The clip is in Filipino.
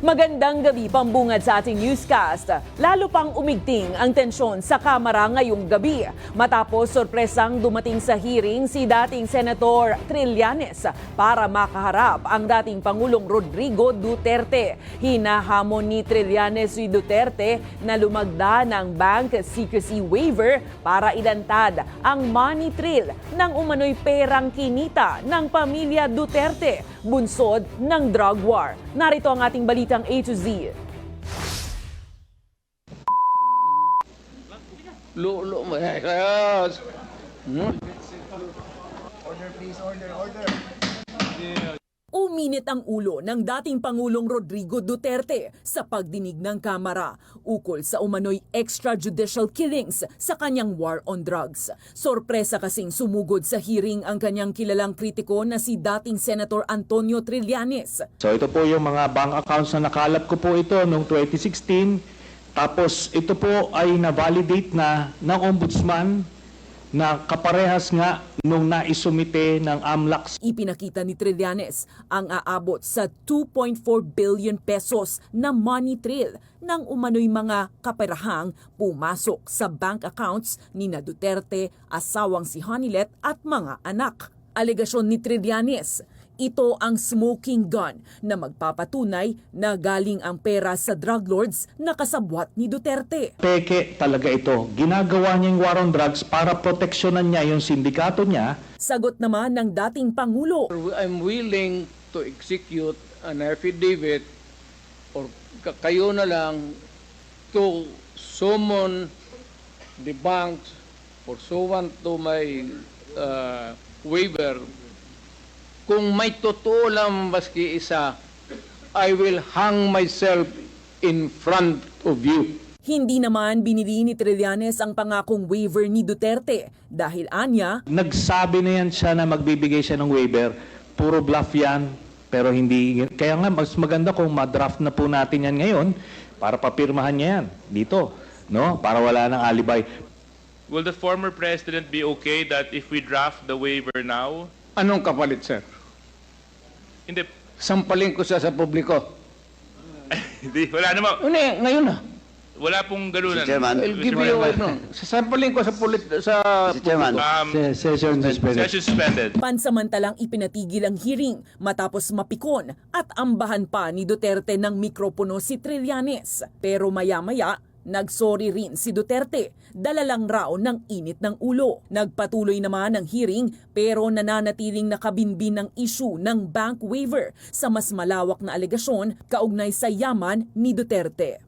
Magandang gabi, pambungad sa ating newscast. Lalo pang umigting ang tensyon sa Kamara ngayong gabi matapos sorpresang dumating sa hearing si dating Senator Trillanes para makaharap ang dating Pangulong Rodrigo Duterte. Hinahamon ni Trillanes si Duterte na lumagda ng bank secrecy waiver para idantad ang money trail ng umano'y perang kinita ng pamilya Duterte, bunsod ng drug war. Narito ang ating balitang A to Z. Uminit ang ulo ng dating Pangulong Rodrigo Duterte sa pagdinig ng Kamara ukol sa umano'y extrajudicial killings sa kanyang war on drugs. Sorpresa kasing sumugod sa hearing ang kanyang kilalang kritiko na si dating Senator Antonio Trillanes. So ito po yung mga bank accounts na nakalap ko po ito noong 2016. Tapos ito po ay na-validate na ng Ombudsman na kaparehas nga nung naisumite ng AMLAC. Ipinakita ni Trillanes ang aabot sa 2.4 billion pesos na money trail ng umano'y mga kaperahang pumasok sa bank accounts ni na Duterte, asawang si Hanilet at mga anak. Alegasyon ni Trillanes, ito ang smoking gun na magpapatunay na galing ang pera sa drug lords na kasabwat ni Duterte. Peke talaga ito. Ginagawa niya yung war on drugs para proteksyonan niya yung sindikato niya. Sagot naman ng dating Pangulo. I'm willing to execute an affidavit or kayo na lang to summon the banks pursuant to my waiver. Kung may totoo lang maski isa, I will hang myself in front of you. Hindi naman binili ni Trillanes ang pangakong waiver ni Duterte dahil anya, Nagsabi na yan siya na magbibigay siya ng waiver. Puro bluff yan, pero hindi. Kaya nga, mas maganda kung madraft na po natin yan ngayon para papirmahan niya yan dito, no? Para wala nang alibay. Will the former president be okay that if we draft the waiver now? Anong kapalit, sir? Hindi, Sampalin ko siya sa publiko. hindi, wala naman. Ngayon na. Wala pong galunan. Mr. Chairman. I'll give you sasampalin ko sa Mr. Chairman. Session suspended. pansamantalang ipinatigil ang hearing matapos mapikon at ambahan pa ni Duterte ng mikropono si Trillanes. Pero maya-maya, nagsorry rin si Duterte, dala lang raw ng init ng ulo. Nagpatuloy naman ang hearing pero nananatiling nakabinbin ng issue ng bank waiver sa mas malawak na alegasyon kaugnay sa yaman ni Duterte.